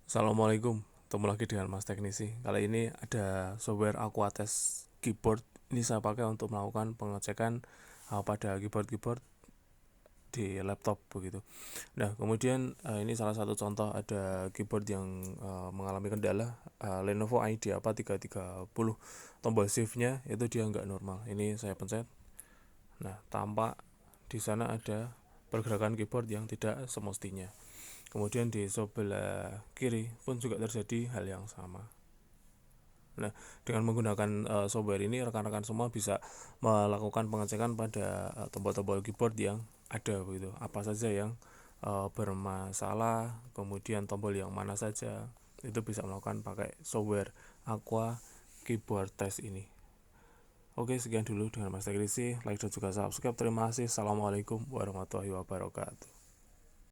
Assalamualaikum, ketemu lagi dengan Mas Teknisi. Kali ini ada software Aquatest Keyboard. Ini saya pakai untuk melakukan pengecekan pada keyboard-keyboard di laptop begitu. Nah, kemudian ini salah satu contoh ada keyboard yang mengalami kendala, Lenovo IdeaPad 330. Tombol shift-nya itu dia nggak normal. Ini saya pencet. Nah, tampak di sana ada pergerakan keyboard yang tidak semestinya. Kemudian di sebelah kiri pun juga terjadi hal yang sama. Nah, dengan menggunakan software ini rekan-rekan semua bisa melakukan pengecekan pada tombol-tombol keyboard yang ada begitu. Apa saja yang bermasalah, kemudian tombol yang mana saja itu bisa melakukan pakai software Aqua Keyboard Test ini. Oke, sekian dulu dengan Mas Tegrisi. Like dan juga subscribe. Terima kasih. Assalamualaikum warahmatullahi wabarakatuh.